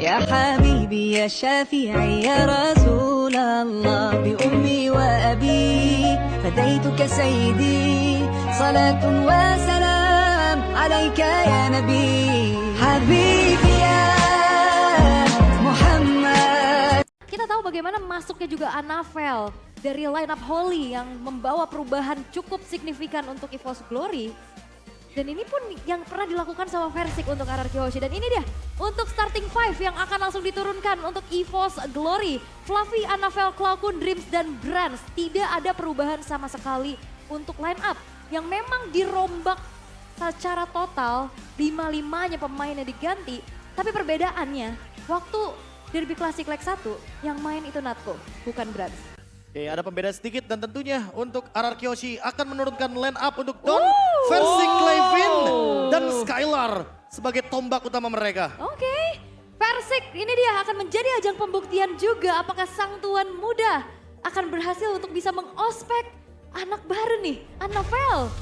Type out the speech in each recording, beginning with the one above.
يا حبيبي يا شافعي يا رسول الله بأمي وأبي فديتك سيدي صلاة وسلام عليك يا نبي حبيبي يا محمد. Kita tahu bagaimana masuknya juga Annabelle dari lineup Holy yang membawa perubahan cukup signifikan untuk EVOS Glory. Dan ini pun yang pernah dilakukan sama Versik untuk RRQ Hoshi. Dan ini dia untuk starting five yang akan langsung diturunkan untuk EVOS Glory. Fluffy, Annabelle, Cloudkun, Dreams, dan Brands. Tidak ada perubahan sama sekali untuk line up yang memang dirombak secara total. 5-5-nya pemainnya diganti. Tapi perbedaannya waktu Derby Classic Leg 1 yang main itu Natko, bukan Brands. Oke, ada pembeda sedikit dan tentunya untuk RRQ Hoshi akan menurunkan line up untuk Don, Versik, Clavin, dan Skylar sebagai tombak utama mereka. Oke, Versik ini dia akan menjadi ajang pembuktian juga apakah sang tuan muda akan berhasil untuk bisa mengospek anak baru nih, Annabelle.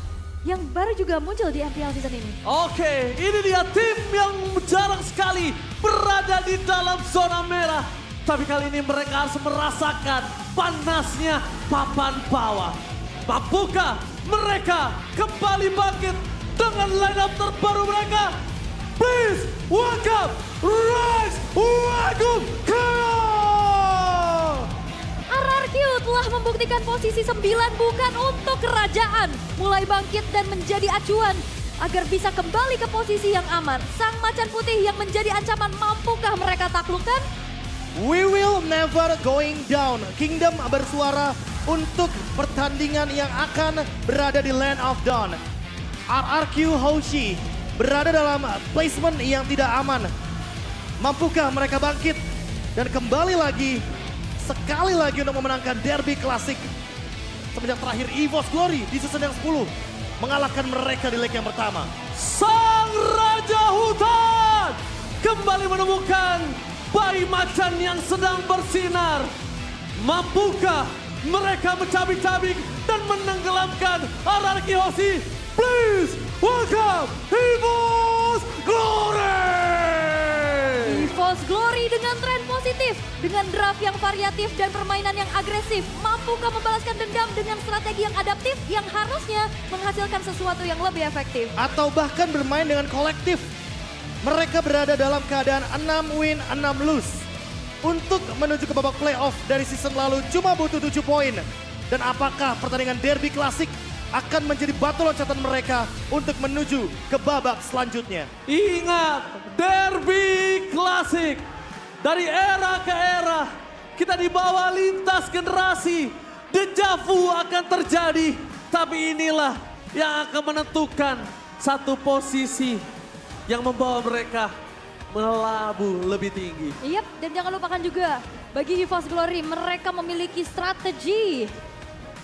Yang baru juga muncul di MPL season ini. Oke, ini dia tim yang jarang sekali berada di dalam zona merah. Tapi kali ini mereka harus merasakan panasnya papan bawah. Mampukah mereka kembali bangkit dengan lineup terbaru mereka? Please welcome Rise Wagub Chaos! RRQ telah membuktikan posisi 9 bukan untuk kerajaan. Mulai bangkit dan menjadi acuan agar bisa kembali ke posisi yang aman. Sang macan putih yang menjadi ancaman mampukah mereka taklukkan? We will never going down. Kingdom bersuara untuk pertandingan yang akan berada di Land of Dawn. RRQ Hoshi berada dalam placement yang tidak aman. Mampukah mereka bangkit dan kembali lagi, sekali lagi untuk memenangkan Derby Classic. Semenjak terakhir EVOS Glory di season yang 10 mengalahkan mereka di leg yang pertama. Sang Raja Hutan kembali menemukan bayi macan yang sedang bersinar. Mampukah mereka mencabik-cabik dan menenggelamkan RRQ Hoshi? Please welcome EVOS Glory! EVOS Glory dengan tren positif, dengan draft yang variatif dan permainan yang agresif. Mampukah membalaskan dendam dengan strategi yang adaptif yang harusnya menghasilkan sesuatu yang lebih efektif? Atau bahkan bermain dengan kolektif. Mereka berada dalam keadaan 6 win, 6 lose. Untuk menuju ke babak playoff dari season lalu cuma butuh 7 poin. Dan apakah pertandingan Derby Classic akan menjadi batu loncatan mereka untuk menuju ke babak selanjutnya? Ingat, Derby Classic. Dari era ke era, kita dibawa lintas generasi. Dejavu akan terjadi. Tapi inilah yang akan menentukan satu posisi yang membawa mereka melabuh lebih tinggi. Yap, dan jangan lupakan juga bagi EVOS Glory mereka memiliki strategi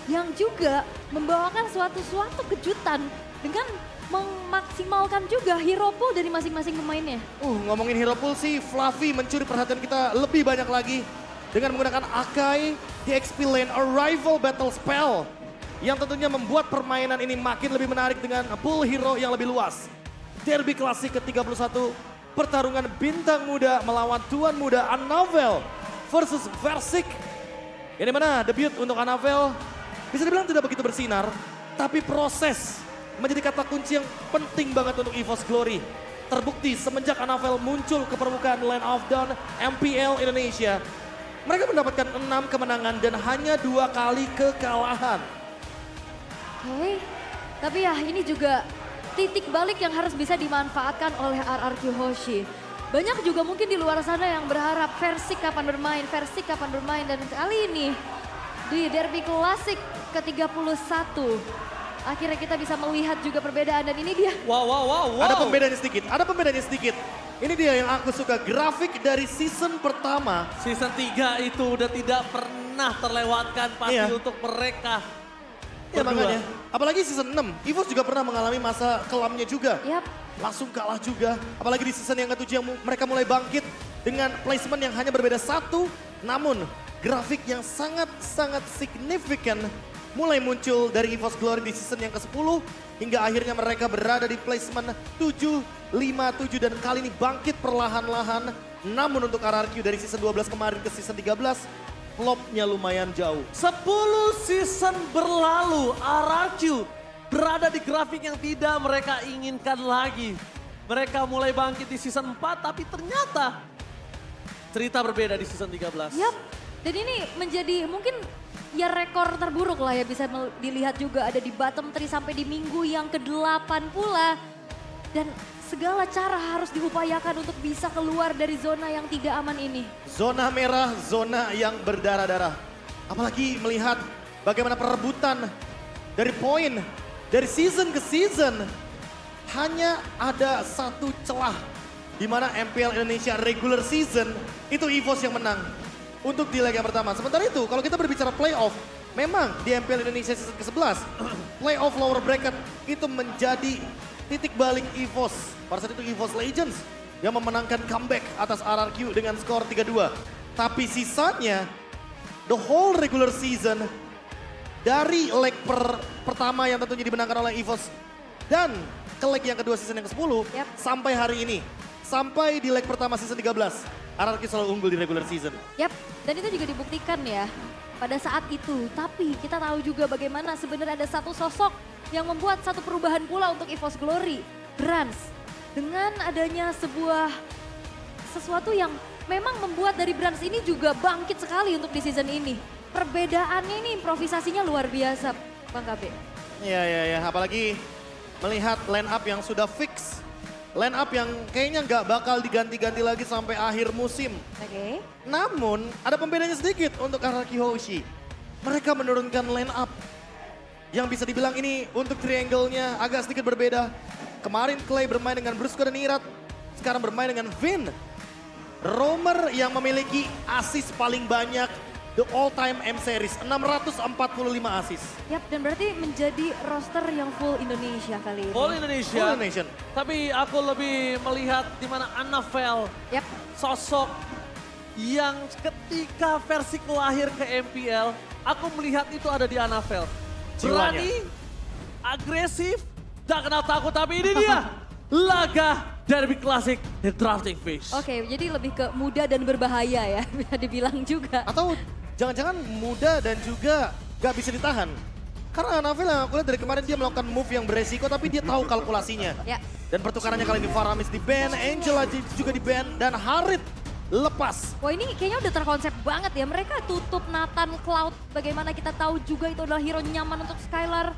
yang juga membawakan suatu kejutan dengan memaksimalkan juga hero pool dari masing-masing pemainnya. Ngomongin hero pool sih, Fluffy mencuri perhatian kita lebih banyak lagi dengan menggunakan Akai di XP Lane Arrival Battle Spell yang tentunya membuat permainan ini makin lebih menarik dengan pool hero yang lebih luas. Derby Classic ke-31, pertarungan bintang muda melawan tuan muda Annabelle versus Versik. Ini mana debut untuk Annabelle bisa dibilang tidak begitu bersinar, tapi proses menjadi kata kunci yang penting banget untuk EVOS Glory. Terbukti semenjak Annabelle muncul ke permukaan Land of Dawn MPL Indonesia, mereka mendapatkan 6 kemenangan dan hanya 2 kali kekalahan. Oke, tapi ya ini juga titik balik yang harus bisa dimanfaatkan oleh RRQ Hoshi. Banyak juga mungkin di luar sana yang berharap Versik kapan bermain, dan kali ini di Derby Classic ke-31 akhirnya kita bisa melihat juga perbedaan dan ini dia. Wow. Ada pembedanya sedikit. Ini dia yang aku suka, grafik dari season pertama. Season 3 itu udah tidak pernah terlewatkan pasti untuk mereka. Ya makanya, apalagi season 6, EVOS juga pernah mengalami masa kelamnya juga. Yap. Langsung kalah juga, apalagi di season yang ke-7 yang mereka mulai bangkit dengan placement yang hanya berbeda 1. Namun grafik yang sangat signifikan mulai muncul dari EVOS Glory di season yang ke-10. Hingga akhirnya mereka berada di placement 7, 5, 7 dan kali ini bangkit perlahan-lahan Namun untuk RRQ dari season 12 kemarin ke season 13, flopnya lumayan jauh. 10 season berlalu, RRQ berada di grafik yang tidak mereka inginkan lagi. Mereka mulai bangkit di season 4 tapi ternyata cerita berbeda di season 13. Yap, dan ini menjadi mungkin ya rekor terburuk lah ya, bisa dilihat juga ada di bottom 3 sampai di minggu yang ke-8 pula. Dan segala cara harus diupayakan untuk bisa keluar dari zona yang tidak aman ini. Zona merah, zona yang berdarah-darah. Apalagi melihat bagaimana perebutan dari poin, dari season ke season. Hanya ada satu celah di mana MPL Indonesia regular season itu EVOS yang menang untuk di leg yang pertama. Sementara itu kalau kita berbicara playoff, memang di MPL Indonesia season ke-11, playoff lower bracket itu menjadi titik balik EVOS. Pada saat itu EVOS Legends yang memenangkan comeback atas RRQ dengan skor 3-2. Tapi sisanya, the whole regular season dari leg pertama yang tentunya dimenangkan oleh EVOS dan ke leg yang kedua season yang ke-10 Yap. sampai hari ini. Sampai di leg pertama season 13, RRQ selalu unggul di regular season. Yap, dan itu juga dibuktikan ya pada saat itu. Tapi kita tahu juga bagaimana sebenarnya ada satu sosok yang membuat satu perubahan pula untuk EVOS Glory, Brans. Dengan adanya sesuatu yang memang membuat dari Brans ini juga bangkit sekali untuk di season ini. Perbedaannya ini improvisasinya luar biasa, Bang KB. Iya, apalagi melihat line up yang sudah fix. Line up yang kayaknya nggak bakal diganti-ganti lagi sampai akhir musim. Oke. Namun ada pembedanya sedikit untuk RRQ Hoshi. Mereka menurunkan line up yang bisa dibilang ini untuk triangle-nya agak sedikit berbeda. Kemarin Clay bermain dengan Brusco dan Irat, sekarang bermain dengan Vin. Romer yang memiliki assist paling banyak the all-time M-Series, 645 assist. Yap, dan berarti menjadi roster yang full Indonesia kali ini. All Indonesia. Full nation. Tapi aku lebih melihat di mana Anavel, Yap, sosok yang ketika versi lahir ke MPL, aku melihat itu ada di Anavel. Jiwanya. Berani, agresif, tak kenal takut, tapi ini dia. Laga Derby Classic The Drafting Fish. oke, jadi lebih ke muda dan berbahaya ya, bisa dibilang juga. Atau jangan-jangan muda dan juga gak bisa ditahan. Karena Anavel yang aku lihat dari kemarin dia melakukan move yang beresiko tapi dia tahu kalkulasinya. Ya. Dan pertukarannya kali ini Faramis di ban, Angela juga di ban, dan Harit lepas. Wah, ini kayaknya udah terkonsep banget ya. Mereka tutup Nathan Cloud. Bagaimana kita tahu juga itu adalah hero nyaman untuk Skylar.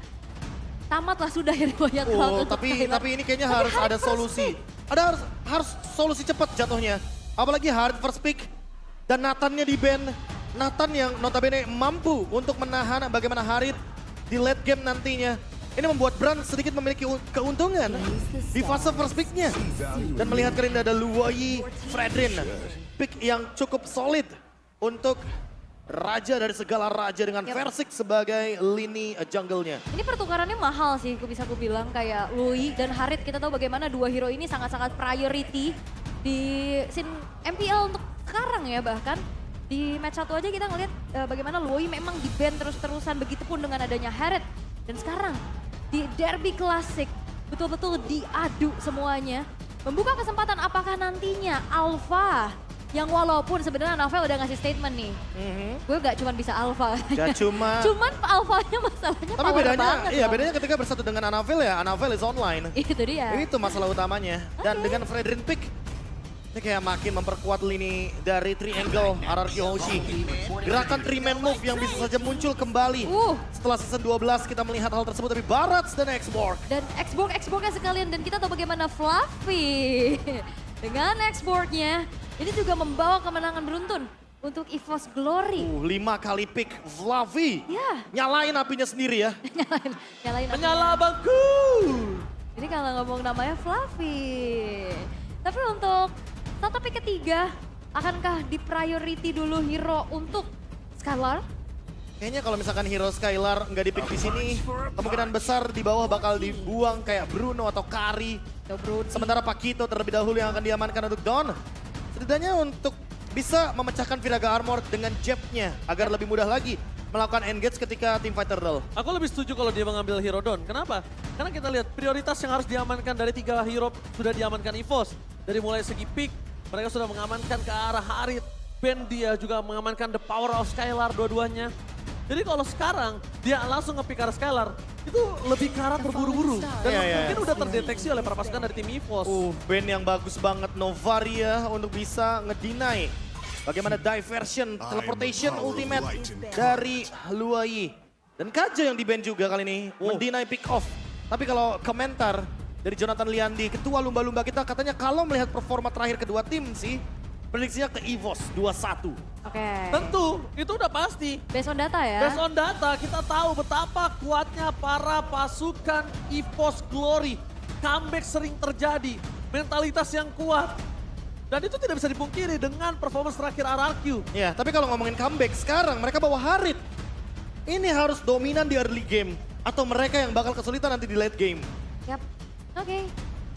Tamatlah sudah ya riwayat Cloud Oh, untuk Skylar. tapi ini kayaknya Tapi harus Harit ada first solusi. pick. Harus solusi cepat jatuhnya. Apalagi Harit first pick dan Nathannya di ban. Nathan yang notabene mampu untuk menahan bagaimana Harit di late game nantinya. Ini membuat Brand sedikit memiliki keuntungan di fase first pick-nya. Dan melihat kali ini ada Luoyi Fredrin. Pick yang cukup solid untuk raja dari segala raja dengan Versik sebagai lini jungle-nya. Ini pertukarannya mahal sih, bisa aku bilang kayak Lui dan Harit. Kita tahu bagaimana dua hero ini sangat-sangat priority di scene MPL untuk sekarang ya. Bahkan di match 1 aja kita ngeliat bagaimana Lui memang di-ban terus-terusan, begitupun dengan adanya Harit. Dan sekarang di Derby Classic betul-betul diadu semuanya. Membuka kesempatan apakah nantinya Alpha yang walaupun sebenarnya Anavel udah ngasih statement nih. Gue gak cuma bisa Alpha. Gak cuma. Cuman Alphanya masalahnya Tapi power bedanya, banget iya loh. bedanya ketika bersatu dengan Anavel ya, Anavel is online. Itu dia. Itu masalah utamanya. Dan dengan Fredrin pick, ini kayak makin memperkuat lini dari triangle RRQ Hoshi. Gerakan 3-man move yang bisa saja muncul kembali. Setelah season 12 kita melihat hal tersebut, tapi Barats dan Xborg. Dan Xborg-nya sekalian, dan kita tahu bagaimana Fluffy dengan Xborg-nya ini juga membawa kemenangan beruntun untuk EVOS Glory. 5 kali pick Fluffy. Ya. Nyalain apinya sendiri ya. Nyalain apinya. Menyala bangku. Ini kalau ngomong namanya Fluffy. Tapi untuk satu pick ketiga, akankah di priority dulu hero untuk Skylar? Kayaknya kalau misalkan hero Skylar nggak di pick di sini, kemungkinan besar di bawah bakal dibuang kayak Bruno atau Kari. Sementara Pakito terlebih dahulu yang akan diamankan untuk Don. Setidaknya untuk bisa memecahkan Viraga Armor dengan jabnya agar lebih mudah lagi melakukan engage ketika team fighter duel. Aku lebih setuju kalau dia mengambil hero Don. Kenapa? Karena kita lihat prioritas yang harus diamankan dari 3 hero sudah diamankan EVOS. Dari mulai segi pick, Mereka sudah mengamankan ke arah Harit. Ben dia juga mengamankan The Power of Skylar dua-duanya. Jadi kalau sekarang dia langsung nge-pick arah Skylar, itu lebih ke arah terburu-buru. Dan mungkin udah terdeteksi oleh para pasukan dari tim EVOS. Ben yang bagus banget Novaria untuk bisa ngedinai. Bagaimana diversion, teleportation ultimate dari Luai. Dan Kaja yang di-ban juga kali ini, mendinai pick off. Tapi kalau komentar dari Jonathan Liandi, ketua lumba-lumba kita katanya kalau melihat performa terakhir kedua tim sih, prediksinya ke EVOS 2-1. Oke. Tentu, itu udah pasti. Based on data ya. Based on data, kita tahu betapa kuatnya para pasukan EVOS Glory. Comeback sering terjadi, mentalitas yang kuat. Dan itu tidak bisa dipungkiri dengan performance terakhir RRQ. Ya, tapi kalau ngomongin comeback, sekarang mereka bawa Harit. Ini harus dominan di early game. Atau mereka yang bakal kesulitan nanti di late game. Yap. Oke.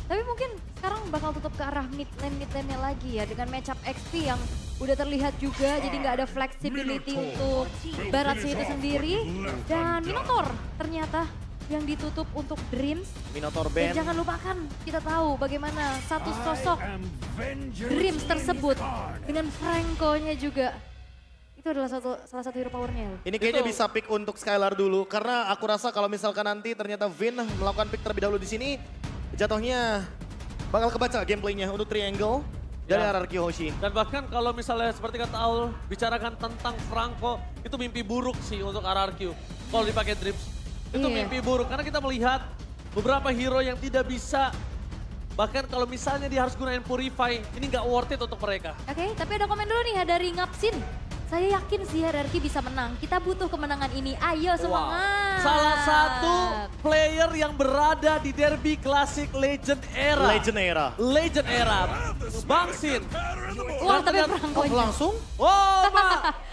Tapi mungkin sekarang bakal tutup ke arah mid lane-nya lagi ya. Dengan matchup XP yang udah terlihat juga. Jadi nggak ada flexibility untuk Baratsnya itu sendiri. Dan Minotaur ternyata yang ditutup untuk Dreams. Minotaur Dan ban. jangan lupakan kita tahu bagaimana satu sosok Dreams tersebut dengan Franco-nya juga. Itu adalah salah satu hero powernya. Ini kayaknya Itu. bisa pick untuk Skylar dulu. Karena aku rasa kalau misalkan nanti ternyata Vin melakukan pick terlebih dahulu di sini. Jatuhnya bakal kebaca gameplaynya untuk triangle dari Ya. RRQ Hoshi. Dan bahkan kalau misalnya seperti kata Aul, bicarakan tentang Franco, itu mimpi buruk sih untuk RRQ. Kalau dipakai Dreams, itu Iya. mimpi buruk. Karena kita melihat beberapa hero yang tidak bisa, bahkan kalau misalnya dia harus gunain Purify, ini nggak worth it untuk mereka. Oke, tapi ada komen dulu nih ya dari Ngapsin. Saya yakin sih RRQ bisa menang. Kita butuh kemenangan ini. Ayo semangat. Salah satu player yang berada di Derby Classic Legend Era. Legend Era. Bang Sin. Wah, tapi Dan- Franco-nya. Langsung? Oh,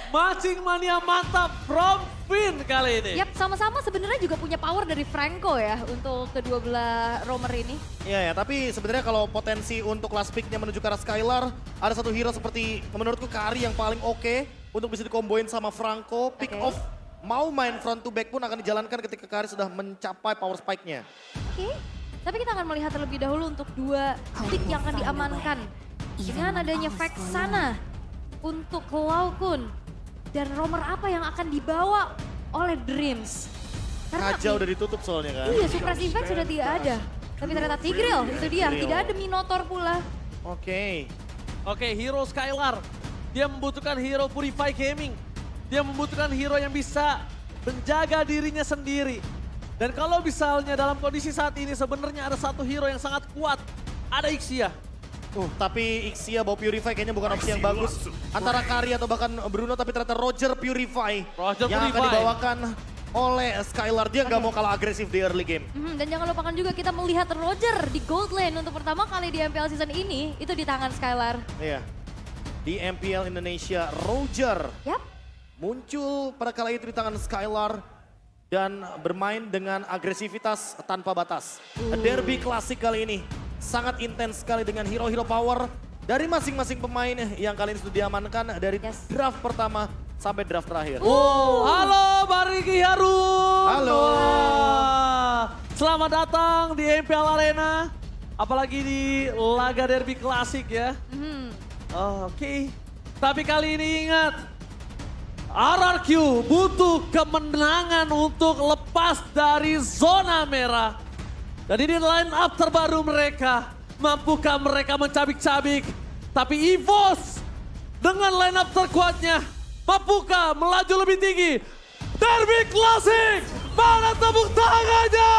matching mania mantap from Finn kali ini. Yap, sama-sama sebenarnya juga punya power dari Franco ya untuk kedua belah roamer ini. Iya ya, tapi sebenarnya kalau potensi untuk last pick-nya menuju ke arah Skylar, ada satu hero seperti menurutku Kari yang paling oke untuk bisa dikomboin sama Franco. Pick Oke. off mau main front to back pun akan dijalankan ketika Kari sudah mencapai power spike-nya. Oke, tapi kita akan melihat terlebih dahulu untuk dua pick yang akan diamankan. Dengan adanya Vexana untuk Laukun. Dan roamer apa yang akan dibawa oleh Dreams. Kaja udah ditutup soalnya kan. Iya, Suppress Effect sudah tidak ada. Tapi ternyata Tigreal, itu dia. Tigreal. Tidak ada Minotaur pula. Oke. Oke, hero Skylar. Dia membutuhkan hero Purify Gaming. Dia membutuhkan hero yang bisa menjaga dirinya sendiri. Dan kalau misalnya dalam kondisi saat ini sebenarnya ada satu hero yang sangat kuat. Ada Ixia. Tapi Ixia bawa Purify kayaknya bukan opsi yang bagus. Antara Kari atau bahkan Bruno, tapi ternyata Roger Purify. yang akan Purify. dibawakan oleh Skylar. Dia nggak mau kalah agresif di early game. Dan jangan lupakan juga kita melihat Roger di gold lane untuk pertama kali di MPL season ini. Itu di tangan Skylar. Iya. Di MPL Indonesia, Roger Yap. muncul pada kala itu di tangan Skylar dan bermain dengan agresivitas tanpa batas. Derby klasik kali ini sangat intens sekali dengan hero-hero power dari masing-masing pemain yang kali ini sudah diamankan dari Yes. draft pertama sampai draft terakhir. Oh, halo Bariki Harun. Halo. Wah, selamat datang di MPL Arena. Apalagi di laga derby klasik ya. Oke. Tapi kali ini ingat, RRQ butuh kemenangan untuk lepas dari zona merah. Dan ini line up terbaru mereka. Mampukah mereka mencabik-cabik? Tapi EVOS dengan line up terkuatnya, mampukah melaju lebih tinggi? Derby Classic, mana tepuk tangannya?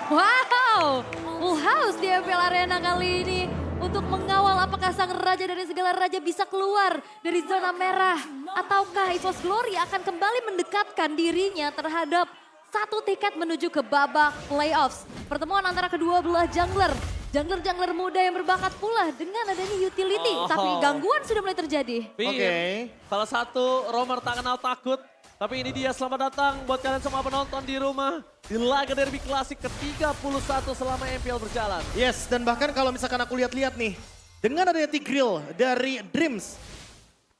Wow, full house di MPL Arena kali ini. Untuk mengawal apakah sang raja dari segala raja bisa keluar dari zona merah. Ataukah EVOS Glory akan kembali mendekatkan dirinya terhadap satu tiket menuju ke babak playoffs. Pertemuan antara kedua belah jungler. Jungler-jungler muda yang berbakat pula dengan adanya utility. Tapi gangguan sudah mulai terjadi. Oke. Salah satu roamer tak kenal takut. Tapi ini dia, selamat datang buat kalian semua penonton di rumah. Di laga derby klasik ke-31 selama MPL berjalan. Yes, dan bahkan kalau misalkan aku lihat-lihat nih, dengan adanya Tigreal dari Dreams,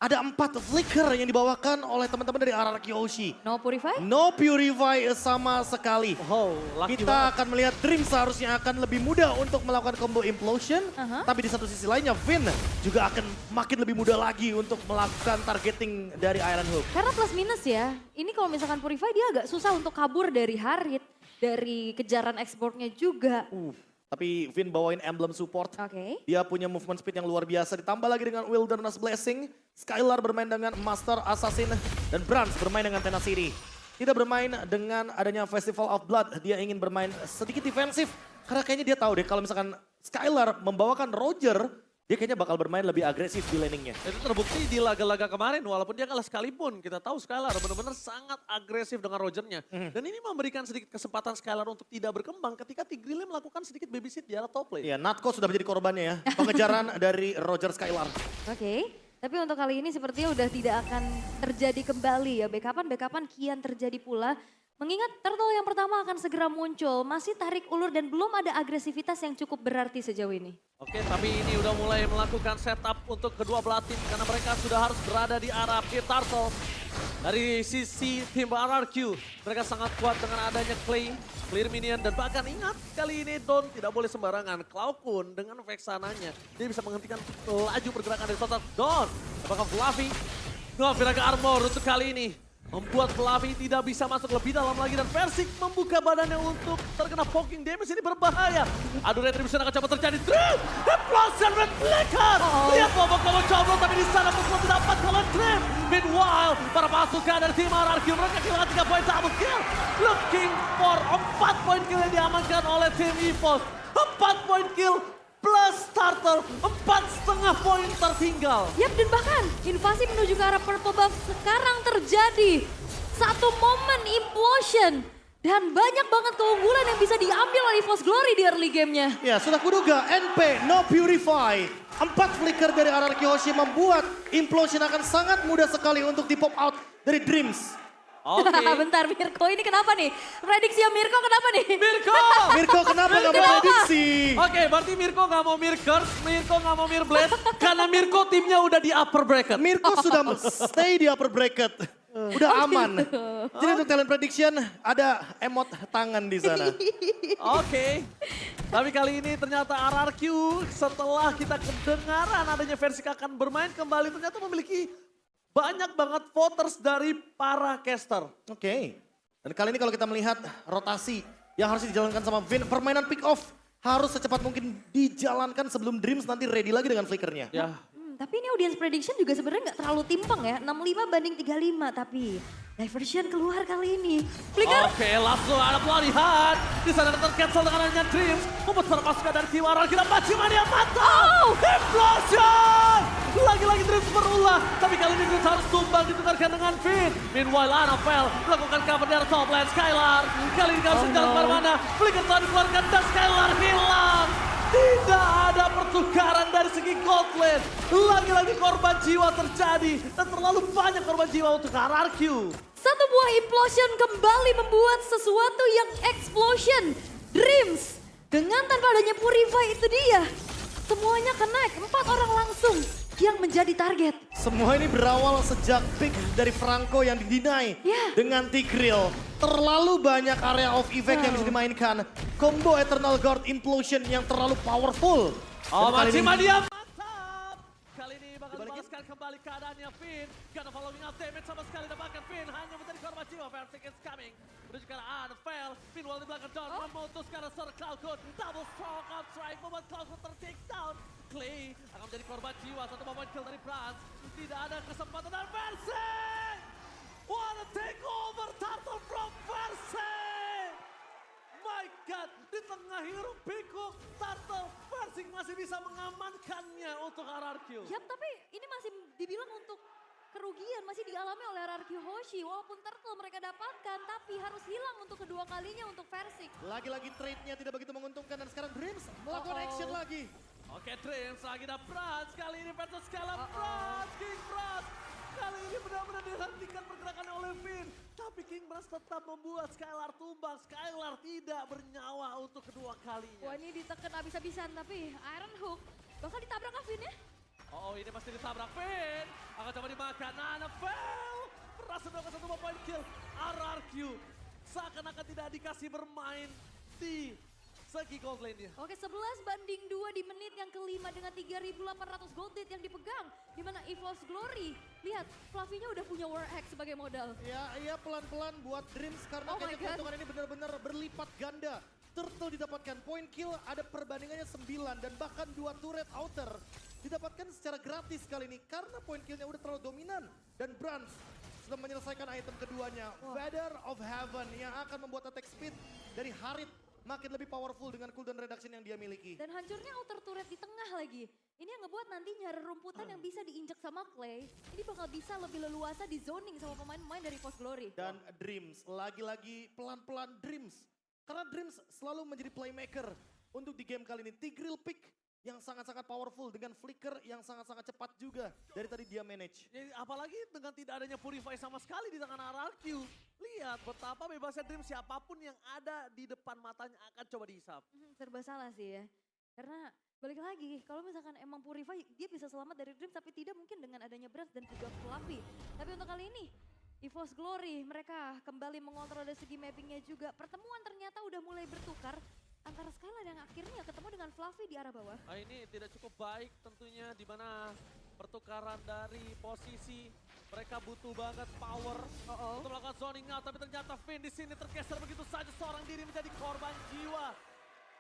Ada 4 flicker yang dibawakan oleh teman-teman dari RRQ Hoshi. No Purify? No Purify sama sekali. Oh, lucky Kita banget. akan melihat Dream seharusnya akan lebih mudah untuk melakukan combo Implosion. Tapi di satu sisi lainnya Vin juga akan makin lebih mudah lagi untuk melakukan targeting dari Iron Hook. Karena plus minus ya, ini kalau misalkan Purify dia agak susah untuk kabur dari Harit, dari kejaran exportnya juga. Tapi Vin bawain emblem support. Oke. Dia punya movement speed yang luar biasa. Ditambah lagi dengan Wilderness Blessing. Skylar bermain dengan Master Assassin. Dan Brans bermain dengan Tenacity. Tidak bermain dengan adanya Festival of Blood. Dia ingin bermain sedikit defensif. Karena kayaknya dia tahu deh kalau misalkan Skylar membawakan Roger. Dia kayaknya bakal bermain lebih agresif di laningnya. Itu terbukti di laga-laga kemarin, walaupun dia kalah sekalipun. Kita tahu Skylar benar-benar sangat agresif dengan Rogernya. Dan ini memberikan sedikit kesempatan Skylar untuk tidak berkembang ketika Tigreal melakukan sedikit babysit di arah top lane. Iya, Natko sudah menjadi korbannya ya. Pengejaran dari Roger Skylar. Oke. Tapi untuk kali ini sepertinya udah tidak akan terjadi kembali ya. Backupan kian terjadi pula. Mengingat turtle yang pertama akan segera muncul, masih tarik ulur dan belum ada agresivitas yang cukup berarti sejauh ini. Oke, tapi ini udah mulai melakukan setup untuk kedua belah tim karena mereka sudah harus berada di arah Pit Turtle. Dari sisi tim RRQ, mereka sangat kuat dengan adanya Clay, clear minion, dan bahkan ingat kali ini Don tidak boleh sembarangan. Cloud pun dengan Vexananya, dia bisa menghentikan laju pergerakan dari sosok Don. Apakah Fluffy? Viraga Armor untuk kali ini membuat Fluffy tidak bisa masuk lebih dalam lagi dan Versik membuka badannya untuk terkena poking damage, ini berbahaya. Adu retribution akan cepat terjadi. Dream! Explosion Red Flicker! Lihat combo-combo coblong tapi di sana Puspo tidak dapat kalau Dream. Meanwhile, para pasukan dari tim RRQ mereka kehilangan 3 poin double kill. Looking for 4 poin kill yang diamankan oleh tim EVOS. 4 poin kill plus starter, 4,5 poin tertinggal. Yap, dan bahkan invasi menuju ke arah purple buff sekarang terjadi. Satu momen implosion. Dan banyak banget keunggulan yang bisa diambil oleh EVOS Glory di early gamenya. Ya, sudah kuduga NP No Purify. 4 flicker dari RRQ Hoshi membuat Implosion akan sangat mudah sekali untuk di pop out dari Dreams. Oke. Bentar Mirko, ini kenapa nih? Prediksi Mirko kenapa nih? Mirko! Mirko kenapa gak mau prediksi? Oke, berarti Mirko gak mau Mirkers, Mirko gak mau Mirblade, karena Mirko timnya udah di upper bracket. Mirko sudah stay di upper bracket. Udah aman. Jadi untuk talent prediction ada emot tangan di sana. Oke. Tapi kali ini ternyata RRQ setelah kita kedengaran adanya versi akan bermain kembali ternyata memiliki banyak banget voters dari para caster. Oke. Dan kali ini kalau kita melihat rotasi yang harus dijalankan sama Vin, permainan pick off harus secepat mungkin dijalankan sebelum Dreams nanti ready lagi dengan flickernya. Ya. Tapi ini audience prediction juga sebenarnya nggak terlalu timpang ya. 65 banding 35 tapi diversion keluar kali ini. Flicker. Oke, langsung ada pelarian. Di sana tercancel dengan adanya Dreams. Membuat para pasukan dari tim RRQ dan Pacimania mantap. Implosion! Lagi-lagi Dreams berulah. Tapi kali ini Dreams harus tumbang ditukarkan dengan Vin. Meanwhile Anafel melakukan cover dari top lane Skylar. Kali ini gak bisa jalan kemana-mana. Flicker telah dikeluarkan dan Skylar hilang. Tidak ada pertukaran dari segi gold lane. Lagi-lagi korban jiwa terjadi. Dan terlalu banyak korban jiwa untuk RRQ. Satu buah implosion kembali membuat sesuatu yang explosion. Dreams. Dengan tanpa adanya Purify itu dia. Semuanya connect. 4 orang langsung yang menjadi target. Semua ini berawal sejak pick dari Franco yang didinai dengan Tigreal. Terlalu banyak area of effect yang bisa dimainkan. Combo Eternal Guard Implosion yang terlalu powerful. Oh, Dan kali ini- Maximadia mantap. Kali ini bakal dibalaskan kembali keadaannya Finn. Gak ada following up damage sama sekali. Dan bahkan Finn hanya menjadi korban jiwa. Versik is coming. Menuju ke arah Anafel. Finn wall di belakang Don. Memutuskan seorang Cloudcode. Double stroke out strike. Membuat Cloudcode ter-take down. Clay akan menjadi korban jiwa. Satu moment kill dari Brans. Tidak ada kesempatan dan Versik. What a takeover Turtle from Versik. My God, di tengah hiruk pikuk Turtle Versik masih bisa mengamankannya untuk RRQ. Yap, tapi ini masih dibilang untuk kerugian masih dialami oleh RRQ Hoshi. Walaupun turtle mereka dapatkan, tapi harus hilang untuk kedua kalinya untuk Versik. Lagi-lagi trade-nya tidak begitu menguntungkan dan sekarang Dreams melakukan action lagi. Oke, Dreams lagi ada Brans. Kali ini versus Skylar Brans, King Brans. Kali ini benar-benar dihentikan pergerakan oleh Finn. Tapi King Brans tetap membuat Skylar tumbang. Skylar tidak bernyawa untuk kedua kalinya. Wah, ini ditekan habis-habisan, tapi Iron Hook bakal ditabrak Kevin ya? Oh, ini pasti ditabrak Finn. Akan coba dimakan. Anafel berhasil melakukan 1 point kill. RRQ seakan-akan tidak dikasih bermain di segi gold lane-nya. Oke, 11-2 di menit yang kelima dengan 3.800 gold lead yang dipegang. Di mana EVOS Glory, lihat Fluffy-nya udah punya War Axe sebagai modal. Ya, iya pelan-pelan buat Dreams karena Oh my kayaknya God. keuntungan ini benar-benar berlipat ganda. Turtle didapatkan point kill, ada perbandingannya 9 dan bahkan 2 turret outer didapatkan secara gratis kali ini karena point killnya udah terlalu dominan. Dan Brans sudah menyelesaikan item keduanya, Feather of Heaven yang akan membuat attack speed dari Harit makin lebih powerful dengan cooldown reduction yang dia miliki. Dan hancurnya outer turret di tengah lagi. Ini yang ngebuat nantinya rumputan yang bisa diinjak sama Clay, ini bakal bisa lebih leluasa di zoning sama pemain-pemain dari EVOS Glory. Dan Dreams, lagi-lagi pelan-pelan Dreams. Karena Dreams selalu menjadi playmaker untuk di game kali ini. Tigreal pick yang sangat-sangat powerful dengan flicker yang sangat-sangat cepat juga dari tadi dia manage. Jadi, apalagi dengan tidak adanya Purify sama sekali di tangan RRQ. Lihat betapa bebasnya Dream, siapapun yang ada di depan matanya akan coba dihisap. Serba salah sih ya. Karena balik lagi, kalau misalkan emang Purify dia bisa selamat dari Dreams, tapi tidak mungkin dengan adanya Brans dan juga Fluffy. Tapi untuk kali ini, EVOS Glory mereka kembali mengontrol dari segi mappingnya juga. Pertemuan ternyata udah mulai bertukar antara Skyline yang akhirnya ketemu dengan Fluffy di arah bawah. Ini tidak cukup baik tentunya di mana pertukaran dari posisi mereka butuh banget power untuk melakukan zoning out, tapi ternyata Finn di sini tergeser begitu saja, seorang diri menjadi korban jiwa.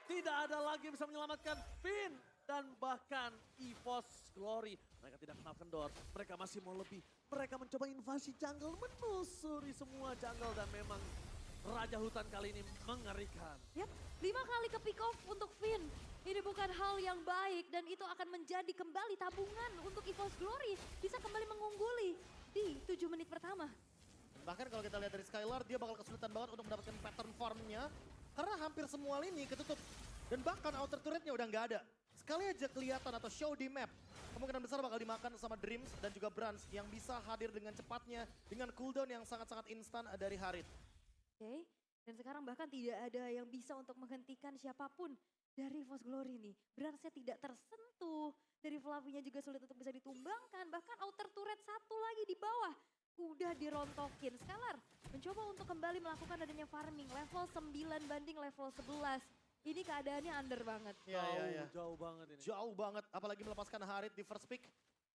Tidak ada lagi yang bisa menyelamatkan Finn dan bahkan EVOS Glory. Mereka tidak kenal kendor, mereka masih mau lebih. Mereka mencoba invasi jungle, menelusuri semua jungle dan memang Raja Hutan kali ini mengerikan. Yap, 5 kali ke pick off untuk Finn. Ini bukan hal yang baik dan itu akan menjadi kembali tabungan untuk EVOS Glory. Bisa kembali mengungguli di 7 menit pertama. Bahkan kalau kita lihat dari Skylar, dia bakal kesulitan banget untuk mendapatkan pattern farmnya. Karena hampir semua lini ketutup. Dan bahkan outer turretnya udah nggak ada. Sekali aja kelihatan atau show di map, kemungkinan besar bakal dimakan sama Dreams dan juga Brans yang bisa hadir dengan cepatnya dengan cooldown yang sangat-sangat instan dari Harit. Oke, dan sekarang bahkan tidak ada yang bisa untuk menghentikan siapapun dari EVOS Glory nih. Bransnya tidak tersentuh, dari Fluffy-nya juga sulit untuk bisa ditumbangkan. Bahkan outer turret satu lagi di bawah udah dirontokin. Scalar mencoba untuk kembali melakukan adanya farming level 9 banding level 11. Ini keadaannya under banget. Iya. Jauh banget ini. Jauh banget, apalagi melepaskan Harit di first pick.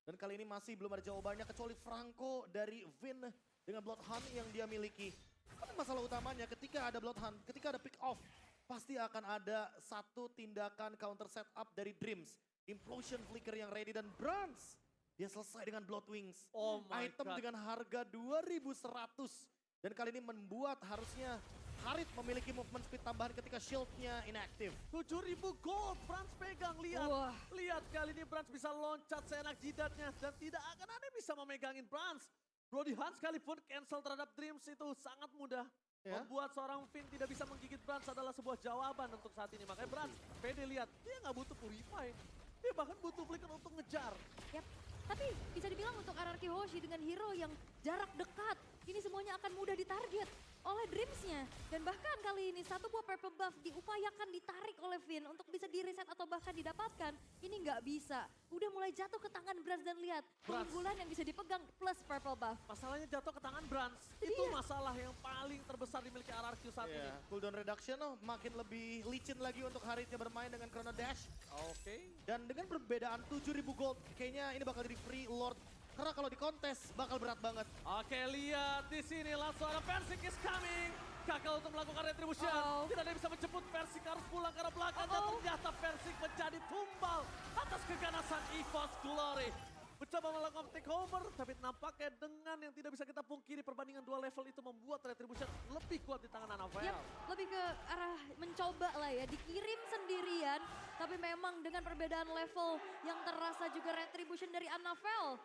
Dan kali ini masih belum ada jawabannya kecuali Franco dari Vin dengan Bloodhound yang dia miliki. Tapi masalah utamanya ketika ada Bloodhound, ketika ada pick off, pasti akan ada satu tindakan counter setup dari Dreams. Implosion Flicker yang ready dan Brans. Dia selesai dengan Blood Wings. Oh my Item God. dengan harga 2.100. Dan kali ini membuat harusnya Harit memiliki movement speed tambahan ketika shieldnya inactive. 7.000 gold, Brans pegang, lihat. Wah. Lihat kali ini Brans bisa loncat seenak jidatnya dan tidak akan ada yang bisa memegangin Brans. Bloody Hunt sekalipun cancel terhadap Dreams itu sangat mudah. Ya. Membuat seorang Finn tidak bisa menggigit Brans adalah sebuah jawaban untuk saat ini. Makanya Brans, pede lihat, dia nggak butuh Purify. Dia bahkan butuh Flicker untuk ngejar. Yap. Tapi bisa dibilang untuk RRQ Hoshi dengan hero yang jarak dekat, ini semuanya akan mudah ditarget oleh Dreams-nya. Dan bahkan kali ini satu buah purple buff diupayakan ditarik oleh Finn untuk bisa di-reset atau bahkan didapatkan. Ini nggak bisa. Udah mulai jatuh ke tangan Brans dan lihat Brans. keunggulan yang bisa dipegang plus purple buff. Masalahnya jatuh ke tangan Brans. Iya. Itu masalah yang paling terbesar dimiliki RRQ saat ini. Cooldown reduction makin lebih licin lagi untuk Haritnya bermain dengan Chrono Dash. Oke. Dan dengan perbedaan 7.000 gold, kayaknya ini bakal jadi free Lord. Karena kalau di kontes bakal berat banget. Oke, lihat di sini langsung ada Persik is coming. Gagal untuk melakukan retribution. Tidak ada yang bisa menjemput Persik, harus pulang ke arah belakang. Dan ternyata Persik menjadi tumbal atas keganasan EVOS Glory. Mencoba melakukan takeover, tapi nampaknya dengan yang tidak bisa kita pungkiri perbandingan dua level itu membuat retribution lebih kuat di tangan Anafel. Yap, lebih ke arah mencoba lah ya, dikirim sendirian. Tapi memang dengan perbedaan level yang terasa juga retribution dari Anafel.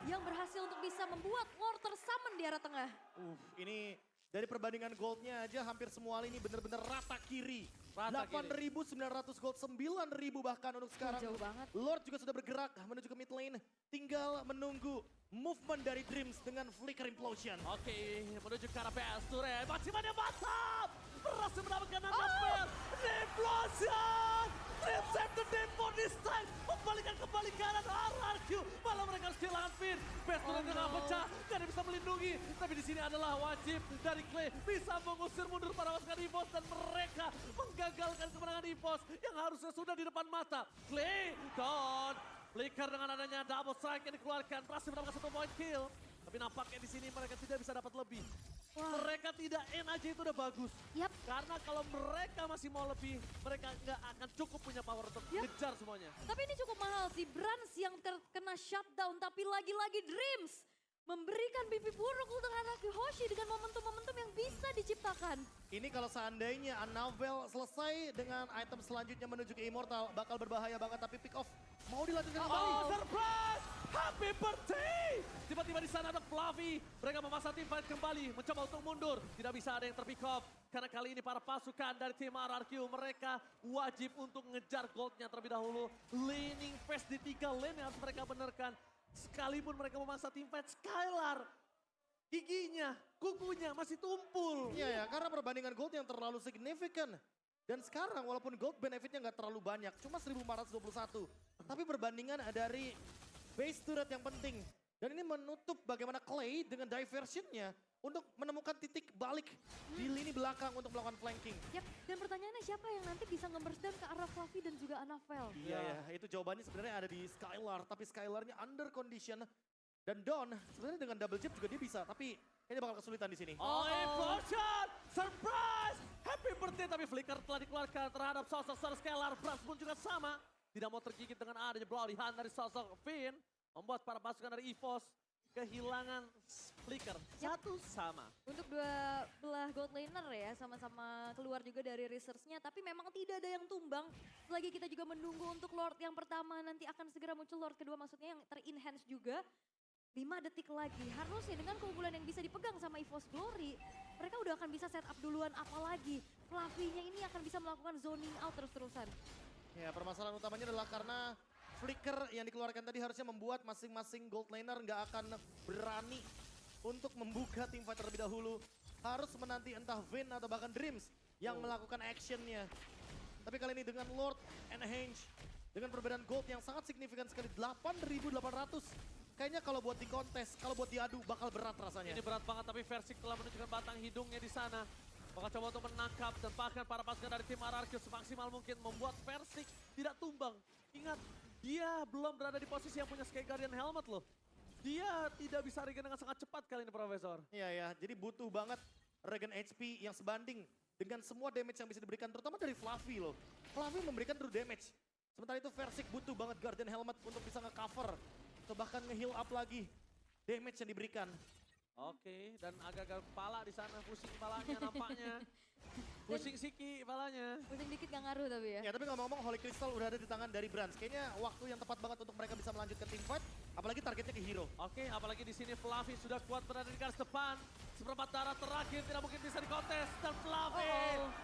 Yang berhasil untuk bisa membuat Lord tersummon di arah tengah. Ini dari perbandingan goldnya aja hampir semua ini bener-bener rata kiri. Rata kiri. 8.900 gold, 9.000 bahkan untuk sekarang. Jauh banget. Lord juga sudah bergerak menuju ke mid lane. Tinggal menunggu movement dari Dreams dengan Flicker Implosion. Oke, menuju ke arah PS Ture. Maksimal yang mantap! Berhasil mendapatkan Anafel. Implosion! Dream save the day for this time. Membalikan kembali kembali kanan RRQ. Malah mereka harus kehilangan Finn. Best turunnya nggak pecah, gak ada yang bisa melindungi. Tapi di sini adalah wajib dari Clay bisa mengusir mundur para pasukan EVOS dan mereka menggagalkan kemenangan EVOS yang harusnya sudah di depan mata. Clay, Don, Flicker dengan adanya double strike yang dikeluarkan berhasil mendapatkan 1 point kill. Tapi nampaknya di sini mereka tidak bisa dapat lebih. Mereka tidak end aja itu udah bagus. Yap. Karena kalau mereka masih mau lebih, mereka nggak akan cukup punya power untuk ngejar semuanya. Tapi ini cukup mahal sih. Brans yang terkena shutdown, tapi lagi-lagi Dreams memberikan mimpi buruk untuk Anarchy Hoshi dengan momentum-momentum yang bisa diciptakan. Ini kalau seandainya Annabelle selesai dengan item selanjutnya menuju ke Immortal, bakal berbahaya banget, tapi pick off mau dilanjutkan kembali. Oh, surprise! Happy birthday! Tiba-tiba di sana ada Fluffy. Mereka memaksa tim fight kembali, mencoba untuk mundur. Tidak bisa ada yang terpick off. Karena kali ini para pasukan dari tim RRQ, mereka wajib untuk ngejar goldnya terlebih dahulu. Laning phase di 3 lane yang harus mereka benarkan. Sekalipun mereka memaksa tim fight, Skylar, giginya, kukunya masih tumpul. Iya ya, karena perbandingan gold yang terlalu signifikan. Dan sekarang walaupun gold benefitnya nggak terlalu banyak, cuma 1421. Tapi perbandingan dari base turret yang penting. Dan ini menutup bagaimana Clay dengan diversionnya untuk menemukan titik balik di lini belakang untuk melakukan flanking. Yap, dan pertanyaannya siapa yang nanti bisa nge-burst down ke arah Fluffy dan juga Annabelle? Iya ya, itu jawabannya sebenarnya ada di Skylar. Tapi Skylarnya under condition. Dan Don sebenarnya dengan double jump juga dia bisa. Tapi kayaknya bakal kesulitan di sini. Oh, explosion! Surprise! Happy birthday, tapi Flicker telah dikeluarkan terhadap sosok Skylar. Brans pun juga sama. Tidak mau tergigit dengan adanya Bloody Hand dari sosok Finn. Membuat para pasukan dari EVOS kehilangan Flicker. Satu sama. Untuk dua belah gold laner ya, sama-sama keluar juga dari research-nya. Tapi memang tidak ada yang tumbang. Selagi kita juga menunggu untuk Lord yang pertama, nanti akan segera muncul Lord kedua, maksudnya yang ter-enhance juga. 5 detik lagi, harusnya dengan keunggulan yang bisa dipegang sama EVOS Glory, mereka udah akan bisa set up duluan, apalagi Fluffy-nya ini akan bisa melakukan zoning out terus-terusan. Ya, permasalahan utamanya adalah karena Flicker yang dikeluarkan tadi harusnya membuat masing-masing gold laner nggak akan berani untuk membuka tim fight terlebih dahulu. Harus menanti entah Vayne atau bahkan Dreams yang melakukan actionnya. Tapi kali ini dengan Lord and Henge, dengan perbedaan gold yang sangat signifikan sekali, 8.800. Kayaknya kalau buat di kontes, kalau buat diadu bakal berat rasanya. Ini berat banget, tapi Versik telah menunjukkan batang hidungnya di sana. Bakal coba untuk menangkap dan bahkan para pasukan dari tim RRQ semaksimal mungkin membuat Versik tidak tumbang. Ingat, dia belum berada di posisi yang punya Sky Guardian Helmet loh. Dia tidak bisa regen dengan sangat cepat kali ini, Profesor. Iya ya, jadi butuh banget regen HP yang sebanding dengan semua damage yang bisa diberikan, terutama dari Fluffy loh. Fluffy memberikan true damage. Sementara itu Versik butuh banget Guardian Helmet untuk bisa nge-cover. Atau bahkan nge-heal up lagi damage yang diberikan. Oke, dan agak-agak kepala di sana, pusing kepalanya nampaknya. Pusing siki kepalanya. Pusing dikit gak ngaruh tapi ya. Ya tapi ngomong-ngomong Holy Crystal udah ada di tangan dari Brans. Kayaknya waktu yang tepat banget untuk mereka bisa melanjutkan team fight. Apalagi targetnya ke hero. Oke, apalagi di sini Fluffy sudah kuat berada di garis depan. Seperempat darah terakhir tidak mungkin bisa dikontes. Dan Fluffy,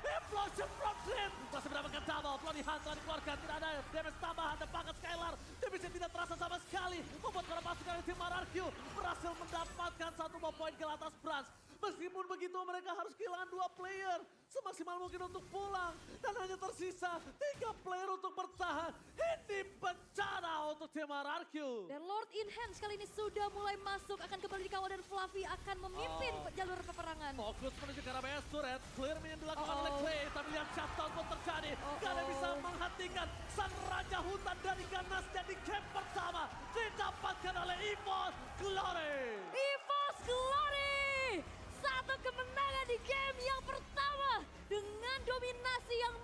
explosion from Flip. Masih mendapatkan double, Bloody Hand telah dikeluarkan. Tidak ada damage tambahan dan bahkan Skylar. Damage tidak terasa sama sekali. Membuat para pasukan dari tim RRQ berhasil mendapatkan 1 poin ke atas Brans. Meskipun begitu mereka harus kehilangan 2 player. Semaksimal mungkin untuk pulang. Dan hanya tersisa 3 player untuk bertahan. Ini bencana untuk tim RRQ. Dan Lord in Hands kali ini sudah mulai masuk, akan kembali dikawal dan Fluffy akan memimpin jalur peperangan. Fokus menuju ke arah BS Turret. Clear yang dilakukan oleh Clay. Tapi lihat shutdown pun terjadi. Gak ada yang bisa menghentikan sang Raja Hutan dari ganasnya di game pertama. Didapatkan oleh EVOS Glory. EVOS Glory! Satu kemenangan di game yang pertama dengan dominasi yang